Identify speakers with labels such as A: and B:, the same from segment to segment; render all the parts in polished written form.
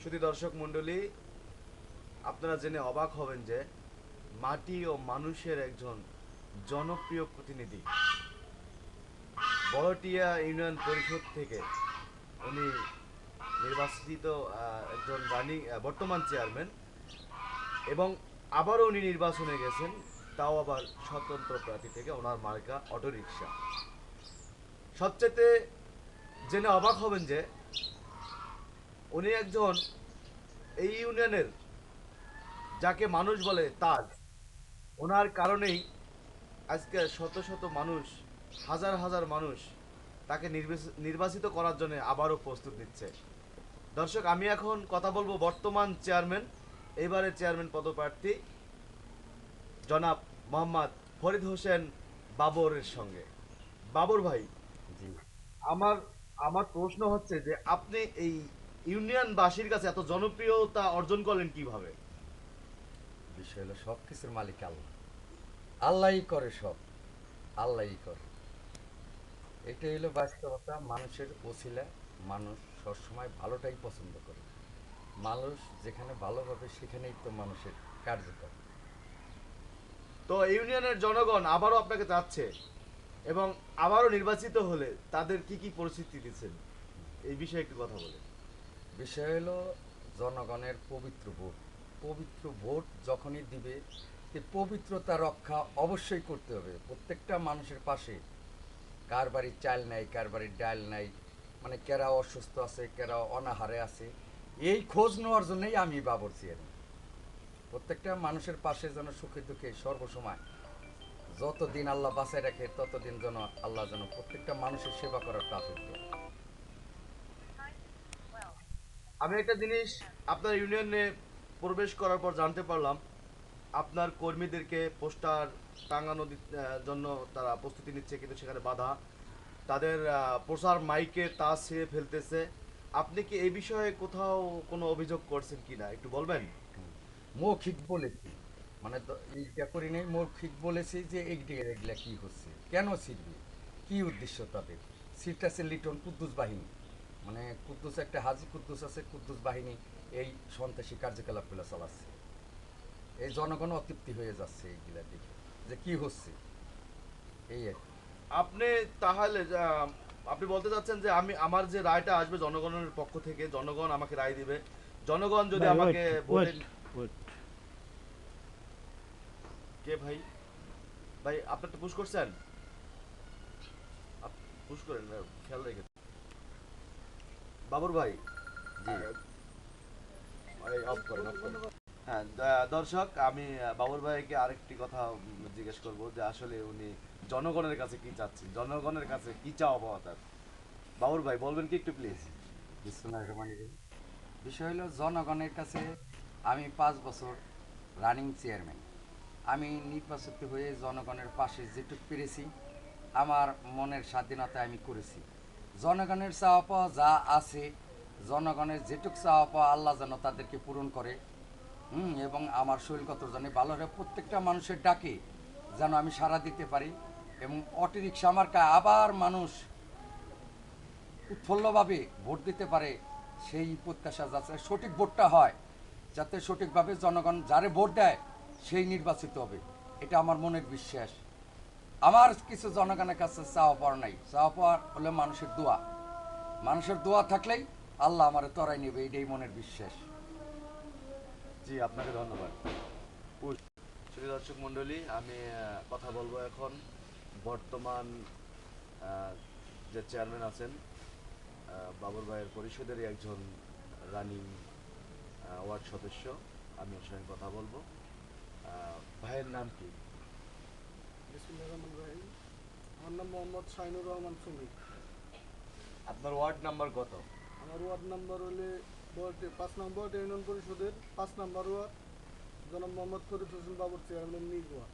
A: শুধু দর্শক মণ্ডলী, আপনারা জেনে অবাক হবেন যে মাটি ও মানুষের একজন জনপ্রিয় প্রতিনিধি বড়টিয়া ইউনিয়ন পরিষদ থেকে উনি নির্বাচিত একজন বর্তমান চেয়ারম্যান, এবং আবারও উনি নির্বাচনে গেছেন, তাও আবার স্বতন্ত্র প্রার্থী থেকে। ওনার মার্কা অটোরিকশা। সবচেয়ে জেনে অবাক হবেন যে উনি একজন এই ইউনিয়নের যাকে মানুষ বলে তাজ, ওনার কারণেই আজকে শত শত মানুষ, হাজার হাজার মানুষ তাকে নির্বাচিত করার জন্য আবারও প্রস্তুত নিচ্ছে। দর্শক, আমি এখন কথা বলবো বর্তমান চেয়ারম্যান, এবারে চেয়ারম্যান পদপ্রার্থী জনাব মোহাম্মদ ফরিদ হোসেন বাবরের সঙ্গে। বাবর ভাই,
B: জি।
A: আমার আমার প্রশ্ন হচ্ছে যে আপনি এই ইউনিয়নবাসীর কাছে এত জনপ্রিয়তা অর্জন করলেন কিভাবে?
B: বিষয় হলো সব কিছুর মালিক আল্লাহ। আল্লাহই করে সব, আল্লাহই করে। এটাই হলো বাস্তবতা। মানুষের ওসিলা মানুষ সবসময় ভালোটাই পছন্দ করে। মানুষ যেখানে ভালো হবে সেখানেই তো মানুষের কার্যকর।
A: তো ইউনিয়নের জনগণ আবারও আপনাকে চাচ্ছে, এবং আবারও নির্বাচিত হলে তাদের কি কি পরিস্থিতি দিচ্ছেন, এই বিষয়ে একটু কথা বলে।
B: বিষয় হলো জনগণের পবিত্র ভোট। পবিত্র ভোট যখনই দিবে, সে পবিত্রতা রক্ষা অবশ্যই করতে হবে। প্রত্যেকটা মানুষের পাশে, কার বাড়ির চাল নাই, কার বাড়ির ডাল নাই, মানে কেরা অসুস্থ আছে, কেরা অনাহারে আছে, এই খোঁজ নেওয়ার জন্যই আমি বাবরছি। আর প্রত্যেকটা মানুষের পাশে যেন সুখে দুঃখে সর্বসময় যতদিন আল্লাহ বাঁচায় রাখে ততদিন যেন আল্লাহ যেন প্রত্যেকটা মানুষের সেবা করার তাফিক দেয়।
A: আমি একটা জিনিস আপনার ইউনিয়নে প্রবেশ করার পর জানতে পারলাম, আপনার কর্মীদেরকে পোস্টার টাঙানোর জন্য তারা প্রস্তুতি নিচ্ছে, কিন্তু সেখানে বাধা, তাদের প্রচার মাইকে তাস ছিঁড়ে ফেলতেছে। আপনি কি এই বিষয়ে কোথাও কোনো অভিযোগ করছেন কিনা একটু বলবেন?
B: মৌখিক বলেছি, মানে এইটা করি নাই, মৌখিক বলেছি যে এগুলা কি হচ্ছে, কেন ছিড়বে, কি উদ্দেশ্য তাদের। সিটটাছে লিটন কুদ্দুস বাহিনী, মানে কুদ্দুস একটা হাজি কুদ্দুস আছে, কুদ্দুস বাহিনী এই সন্ত্রাসী কার্যকলাপগুলো চালাচ্ছে। এই জনগণ অতৃপ্তি হয়ে যাচ্ছে এইগুলা দেখে যে কি হচ্ছে, এই আর কি।
A: আপনি তাহলে আপনি বলতে চাচ্ছেন যে আমার যে রায়টা আসবে জনগণের পক্ষ থেকে, জনগণ আমাকে রায় দিবে, জনগণ যদি
C: ভাই ওয়েট
A: আমাকে ভোটে।
C: ওয়েট ওয়েট
A: কে ভাই? ভাই আপনি তো পুশ করছেন, পুশ করেন না, খেয়াল রেখে। বাবুর ভাই,
B: জি।
A: অফ করেন, অফ করেন। হ্যাঁ, দর্শক, আমি বাবুর ভাইকে আরেকটি কথা জিজ্ঞেস করব যে আসলে উনি জনগণের কাছে কি চাচ্ছেন, জনগণের কাছে কি চাওয়া পাওয়া তার। বাবুর ভাই বলবেন কি একটু প্লিজ?
B: বিসমুল্লাহির রহমানির রহিম। বিষয় হলো জনগণের কাছে আমি 5 বছর রানিং চেয়ারম্যান। আমি নির্বাচিত হয়ে জনগণের পাশে যেটুক পেরেছি আমার মনের স্বাধীনতায় আমি করেছি। জনগণের চাওয়া পাওয়া যা আছে, জনগণের যেটুক চাওয়া পাওয়া আল্লাহ যেন তাদেরকে পূরণ করে। এবং আমার শরীরগত জন্য ভালো হয়, প্রত্যেকটা মানুষের ডাকে যেন আমি সাড়া দিতে পারি, এবং অটোরিকশা মার্কায় আবার মানুষ উৎফুল্লভাবে ভোট দিতে পারে, সেই প্রত্যাশা যাতে সঠিক ভোটটা হয়, যাতে সঠিকভাবে জনগণ যারে ভোট দেয় সেই নির্বাচিত হবে, এটা আমার মনের বিশ্বাস। আমার কিছু জনগণের কাছে চাওয়া পাওয়ার নাই, চাওয়া পাওয়ার হলে মানুষের দোয়া। মানুষের দোয়া থাকলেই আল্লাহ আমার তরাই নেবে, এটাই মনের বিশ্বাস।
A: জি, আপনাকে ধন্যবাদ। শ্রী দর্শক মণ্ডলী, আমি কথা বলবো এখন বর্তমান আহ, যে চেয়ারম্যান আছেন, বাবুর ভাইয়ের পরিষদেরই একজন রানিং ওয়ার্ড সদস্য। আমি ওর সঙ্গে কথা বলবো। ভাইয়ের নাম কি?
D: বিসমিল্লাহির রহমানির রহিম। আমার নাম মোহাম্মদ শাহিনুর রহমান সুমি।
A: আপনার ওয়ার্ড নাম্বার কত?
D: আমার ওয়ার্ড নাম্বার হলে 5 নম্বর ইউনিয়ন পরিষদের 5 নম্বর ওয়ার্ড, জনাব মোহাম্মদ ফরিদ হোসেন বাবর চেয়ারম্যান নির্বাচন।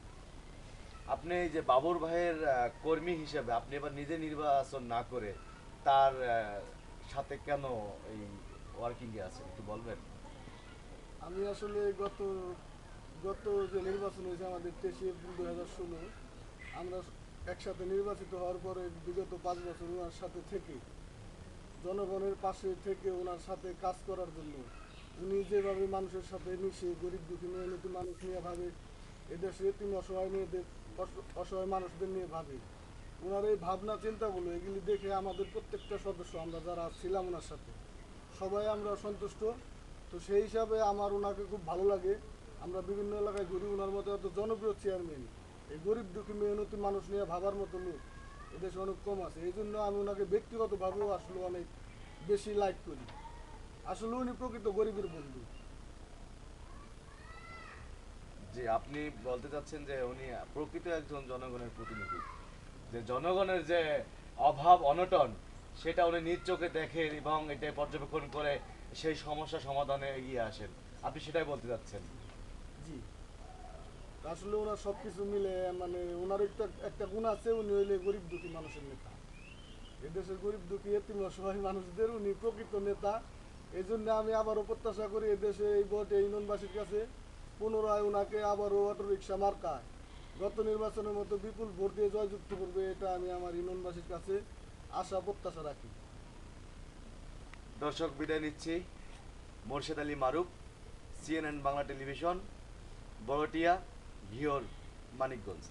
A: আপনি এই যে বাবুর ভাইয়ের কর্মী হিসেবে আপনি এবার নিজে নির্বাচন না করে তার সাথে কেন এই ওয়ার্কিংয়ে আছেন একটু বলবেন?
D: আমি আসলে গত গত যে নির্বাচন হয়েছে আমাদের 23 এপ্রিল 2016, আমরা একসাথে নির্বাচিত হওয়ার পরে বিগত 5 বছর ওনার সাথে থেকে, জনগণের পাশে থেকে ওনার সাথে কাজ করার জন্য উনি যেভাবে মানুষের সাথে মিশে গরিব দুঃখী মেহনতি মানুষ নিয়ে ভাবে, এদেশে এতিম অসহায় মেয়েদের অসহায় মানুষদের নিয়ে ভাবে, ওনার এই ভাবনা চিন্তাগুলো এগুলি দেখে আমাদের প্রত্যেকটা সদস্য আমরা যারা ছিলাম ওনার সাথে সবাই আমরা সন্তুষ্ট। তো সেই হিসাবে আমার ওনাকে খুব ভালো লাগে। আমরা বিভিন্ন এলাকায় ঘুরি, ওনার মতো এত জনপ্রিয় চেয়ারম্যান, এই গরিব দুঃখী মেহনতি মানুষ নিয়ে ভাবার মতো লোক এদেশে অনেক কম আছে। এই জন্য আমি ওনাকে ব্যক্তিগতভাবেও আসলে অনেক বেশি লাইক করি। আসলে উনি প্রকৃত গরিবের বন্ধু।
A: যে আপনি বলতে চাচ্ছেন যে উনি প্রকৃত একজন জনগণের প্রতিনিধি, যে জনগণের যে অভাব অনটন সেটা উনি নিজ চোখে দেখেন এবং এটা পর্যবেক্ষণ করে সেই সমস্যা সমাধানে এগিয়ে আসেন, আপনি সেটাই বলতে চাচ্ছেন।
D: জি, আসলে ওনার সব কিছু মিলে মানে ওনার একটা একটা গুণ আছে, উনি হইলে গরিব দুঃখী মানুষের নেতা। এদেশের গরিব দুঃখী এতিম অসহায় মানুষদের উনি প্রকৃত নেতা। এই জন্য আমি আবারও প্রত্যাশা করি এদেশে এই ভোটে ইউনিয়নবাসীর কাছে পুনরায় ওনাকে আবারও অটোরিকশা মার্কায় গত নির্বাচনের মতো বিপুল ভোট দিয়ে জয়যুক্ত করবে, এটা আমি আমার ইউনিয়নবাসীর কাছে আশা প্রত্যাশা রাখি।
A: দর্শক, বিদায় নিচ্ছি। মোর্শেদ আলী মারুফ, CNN বাংলা টেলিভিশন, বড়টিয়া, ঘিওর, মানিকগঞ্জ।